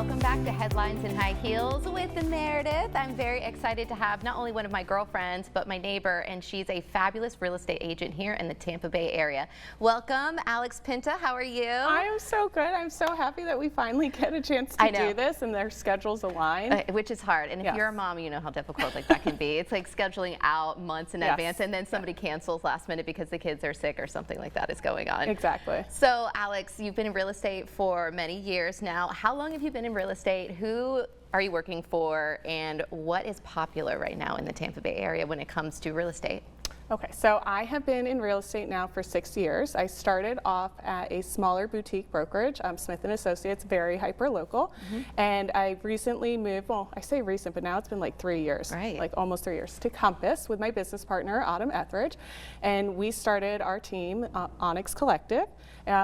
Welcome back to Headlines in High Heels with Meredith. I'm very excited to have not only one of my girlfriends, but my neighbor, and she's a fabulous real estate agent here in the Tampa Bay area. Welcome, Alex Pinta. How are you? I am so good. I'm so happy that we finally get a chance to do this and their schedules align. Which is hard. And if you're a mom, you know how difficult that can be. It's like scheduling out months in advance, and then somebody cancels last minute because the kids are sick or something like that is going on. Exactly. So, Alex, you've been in real estate for many years now. How long have you been in real estate? Who are you working for, and what is popular right now in the Tampa Bay area when it comes to real estate? Okay, so I have been in real estate now for 6 years. I started off at a smaller boutique brokerage, Smith & Associates, very hyper local. And I recently moved, well, I say recent, but now it's been like 3 years, like almost 3 years, to Compass with my business partner, Autumn Etheridge. And we started our team, Onyx Collective.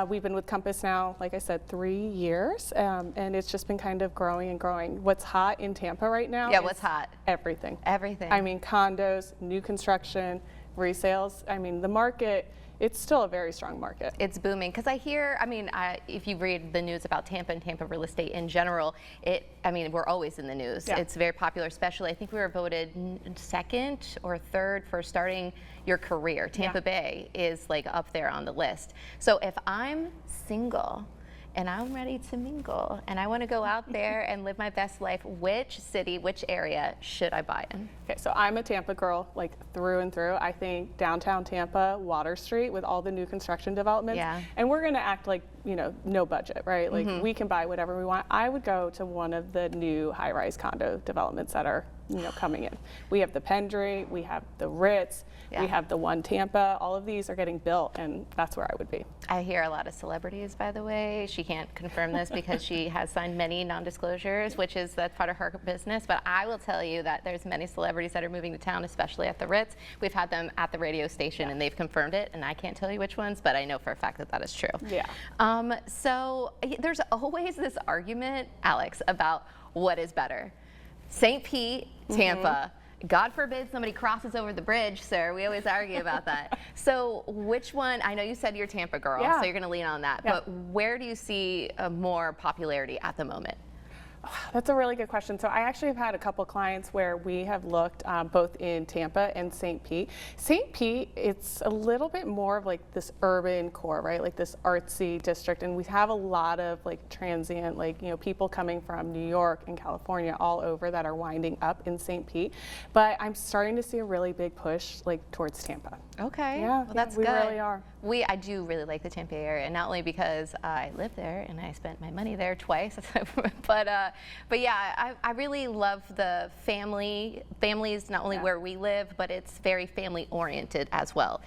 We've been with Compass now, like I said, 3 years, and it's just been kind of growing and growing. What's hot in Tampa right now? Yeah, what's hot? Everything. Everything. I mean, condos, new construction, resales. I mean, the market, it's still a very strong market. It's booming because I hear, if you read the news about Tampa and Tampa real estate in general, we're always in the news. Yeah. It's very popular, especially I think we were voted second or third for starting your career. Tampa Bay is like up there on the list. So if I'm single and I'm ready to mingle and I want to go out there and live my best life, which city, which area should I buy in? Okay, so I'm a Tampa girl, like through and through. I think downtown Tampa, Water Street with all the new construction developments, and we're going to act like, you know, no budget, right? Like we can buy whatever we want. I would go to one of the new high-rise condo developments that are, you know, coming in. We have the Pendry, we have the Ritz, we have the One Tampa. All of these are getting built, and that's where I would be. I hear a lot of celebrities, by the way. She can't confirm this because she has signed many non-disclosures, that's part of her business. But I will tell you that there's many celebrities that are moving to town, especially at the Ritz. We've had them at the radio station, and they've confirmed it. And I can't tell you which ones, but I know for a fact that that is true. Yeah. So there's always this argument, Alex, about what is better. St. Pete, Tampa. God forbid somebody crosses over the bridge, sir. We always argue about that. So which one, I know you said you're Tampa girl, so you're going to lean on that, but where do you see more popularity at the moment? That's a really good question. So I actually have had a couple clients where we have looked both in Tampa and St. Pete. St. Pete, it's a little bit more of like this urban core, right? Like this artsy district, and we have a lot of like transient, like, you know, people coming from New York and California all over that are winding up in St. Pete. But I'm starting to see a really big push like towards Tampa. Okay. Yeah, well, that's we good. really are. I do really like the Tampa area, not only because I live there and I spent my money there twice, but yeah, I really love the family. Family is not only where we live, but it's very family oriented as well.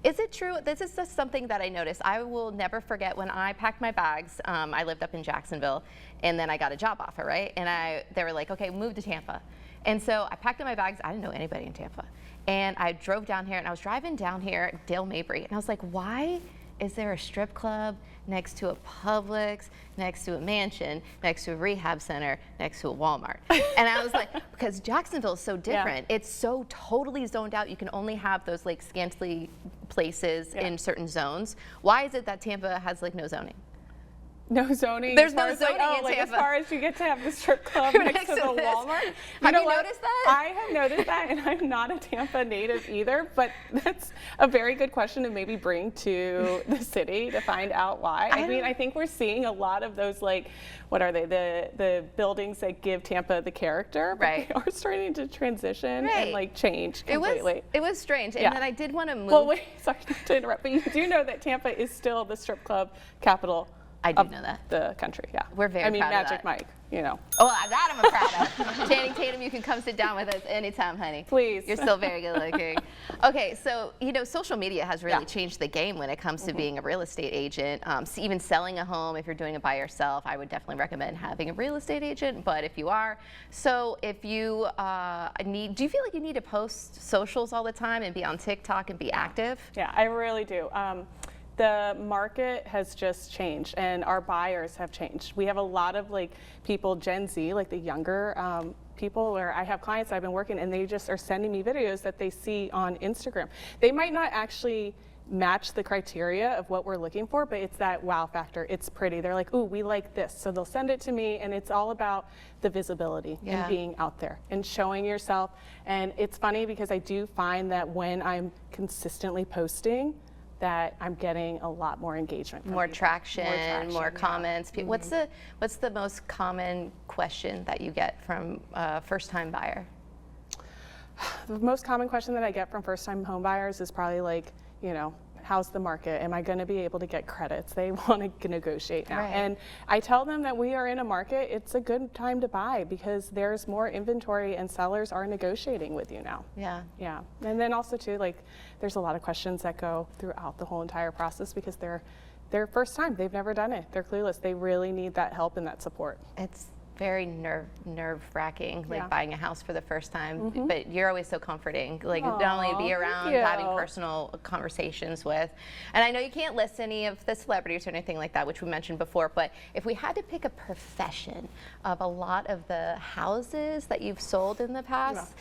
Is it true? This is just something that I noticed. I will never forget when I packed my bags. I lived up in Jacksonville, and then I got a job offer, right? And they were like, okay, move to Tampa. And so I packed up my bags. I didn't know anybody in Tampa. And I drove down here, and I was driving down here, Dale Mabry, and I was like, why is there a strip club next to a Publix, next to a mansion, next to a rehab center, next to a Walmart? And I was like, because Jacksonville is so different. It's so totally zoned out. You can only have those like scantily places in certain zones. Why is it that Tampa has like no zoning? No zoning. There's no zoning in Tampa. As far as you get to have the strip club next to the Walmart. Have you noticed that? I have noticed that, and I'm not a Tampa native either, but that's a very good question to maybe bring to the city to find out why. I mean, I think we're seeing a lot of those, like, what are they, the buildings that give Tampa the character, but they are starting to transition and like change completely. It was strange, and then I did want to move. Well, wait, sorry to interrupt, but you do know that Tampa is still the strip club capital. I do know that. The country, We're very proud of that. Magic Mike, you know. Oh, that I'm proud of. Channing Tatum, you can come sit down with us anytime, honey. Please. You're still very good looking. Okay, so, you know, social media has really changed the game when it comes to being a real estate agent. Even selling a home, if you're doing it by yourself, I would definitely recommend having a real estate agent, but if you are, so if you do you feel like you need to post socials all the time and be on TikTok and be active? Yeah, I really do. The market has just changed, and our buyers have changed. We have a lot of like people, Gen Z, like the younger people, where I have clients I've been working, and they just are sending me videos that they see on Instagram. They might not actually match the criteria of what we're looking for, but it's that wow factor. It's pretty. They're like, ooh, we like this. So they'll send it to me, and it's all about the visibility and being out there and showing yourself. And it's funny because I do find that when I'm consistently posting, that I'm getting a lot more engagement. More traction, more yeah. comments. What's the most common question that you get from a first-time buyer? The most common question that I get from first-time home buyers is probably like, you know, how's the market? Am I going to be able to get credits? They want to negotiate now. Right. And I tell them that we are in a market, it's a good time to buy because there's more inventory and sellers are negotiating with you now. Yeah. Yeah. And then also too, like, there's a lot of questions that go throughout the whole entire process because they're first time. They've never done it. They're clueless. They really need that help and that support. It's very nerve-wracking, like Yeah. buying a house for the first time, but you're always so comforting, like Aw, not only to be thank around, you. having personal conversations with. And I know you can't list any of the celebrities or anything like that, which we mentioned before, but if we had to pick a profession of a lot of the houses that you've sold in the past,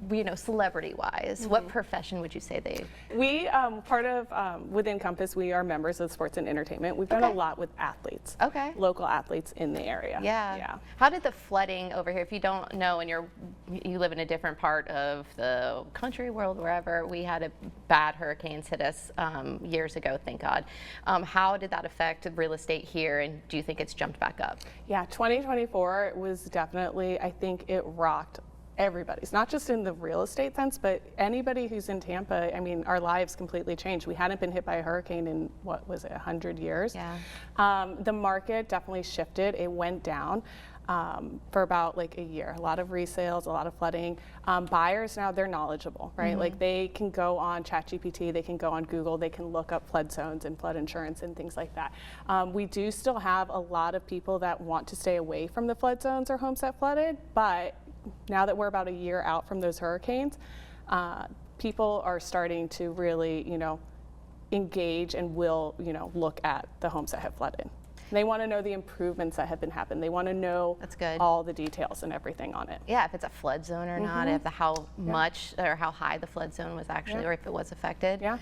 you know, celebrity-wise, what profession would you say they? We, part of, within Compass, we are members of Sports and Entertainment. We've done a lot with athletes. Okay. Local athletes in the area. Yeah. How did the flooding over here, if you don't know and you live in a different part of the country, world, wherever, we had a bad hurricanes hit us years ago, thank God. How did that affect real estate here, and do you think it's jumped back up? Yeah, 2024 was definitely, I think it rocked everybody's, not just in the real estate sense, but anybody who's in Tampa. I mean, our lives completely changed. We hadn't been hit by a hurricane in, what was it, 100 years? Yeah. The market definitely shifted. It went down for about like a year. A lot of resales, a lot of flooding. Buyers now, they're knowledgeable, right? Like they can go on ChatGPT, they can go on Google, they can look up flood zones and flood insurance and things like that. We do still have a lot of people that want to stay away from the flood zones or homes that flooded, but now that we're about a year out from those hurricanes, people are starting to really, you know, engage and will, you know, look at the homes that have flooded. They want to know the improvements that have been happened. They want to know That's good. all the details and everything on it. Yeah, if it's a flood zone or not, if how much or how high the flood zone was actually, or if it was affected. Yeah.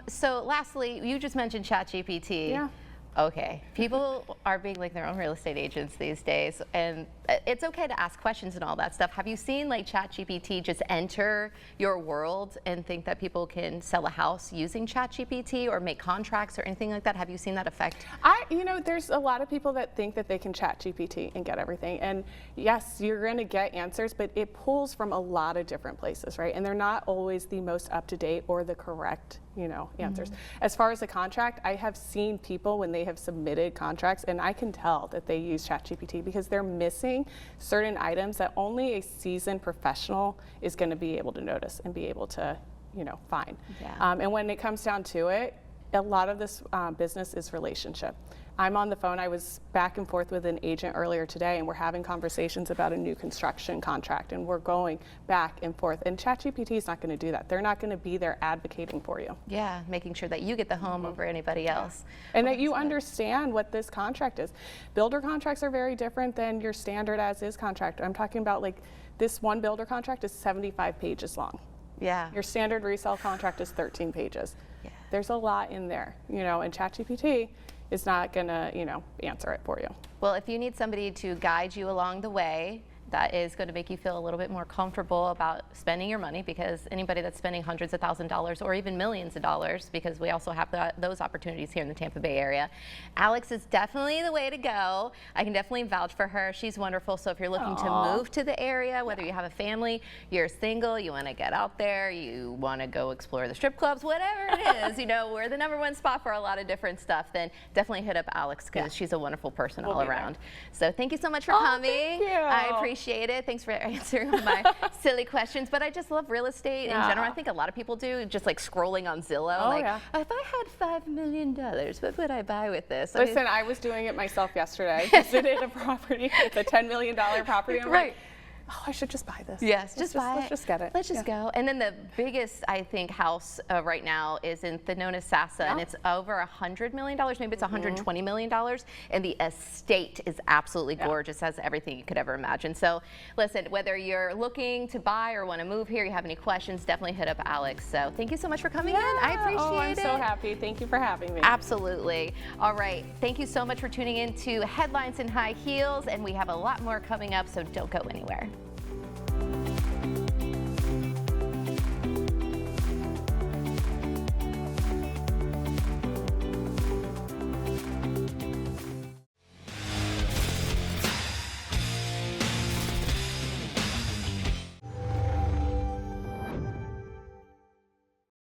So lastly, you just mentioned ChatGPT. Yeah. Okay, people are being like their own real estate agents these days, and it's okay to ask questions and all that stuff. Have you seen like ChatGPT just enter your world and think that people can sell a house using ChatGPT or make contracts or anything like that? Have you seen that effect? You know, there's a lot of people that think that they can chat GPT and get everything. And yes, you're going to get answers, but it pulls from a lot of different places, right? And they're not always the most up to date or the correct, you know, answers. As far as the contract, I have seen people when they have submitted contracts, and I can tell that they use ChatGPT because they're missing certain items that only a seasoned professional is going to be able to notice and be able to, you know, find. Yeah. And when it comes down to it, a lot of this business is relationship. I'm on the phone. I was back and forth with an agent earlier today, and we're having conversations about a new construction contract, and we're going back and forth. And ChatGPT is not going to do that. They're not going to be there advocating for you. Yeah, making sure that you get the home over anybody else. And that you understand what this contract is. Builder contracts are very different than your standard as-is contract. I'm talking about like this one builder contract is 75 pages long. Yeah. Your standard resale contract is 13 pages. Yeah. There's a lot in there, you know, and ChatGPT is not gonna, you know, answer it for you. Well, if you need somebody to guide you along the way, that is going to make you feel a little bit more comfortable about spending your money, because anybody that's spending hundreds of thousands of dollars or even millions of dollars, because we also have those opportunities here in the Tampa Bay area. Alex is definitely the way to go. I can definitely vouch for her. She's wonderful. So if you're looking to move to the area, whether you have a family, you're single, you want to get out there, you want to go explore the strip clubs, whatever it is, you know, we're the #1 spot for a lot of different stuff, then definitely hit up Alex, because she's a wonderful person all around. So thank you so much for coming. Thank you. I appreciate it. Thanks for answering my silly questions. But I just love real estate in general. I think a lot of people do, just like scrolling on Zillow. Like, if I had $5 million, what would I buy with this? Listen, I was doing it myself yesterday. I visited a property. It's a $10 million property. I'm like, oh, I should just buy this. Yes, just buy it. Let's just get it. Let's just go. And then the biggest, I think, house right now is in Thonotosassa, and it's over $100 million. Maybe it's $120 million. And the estate is absolutely gorgeous, has everything you could ever imagine. So listen, whether you're looking to buy or want to move here, you have any questions, definitely hit up Alex. So thank you so much for coming in. I appreciate it. I'm so happy. Thank you for having me. Absolutely. All right. Thank you so much for tuning in to Headlines in High Heels, and we have a lot more coming up, so don't go anywhere.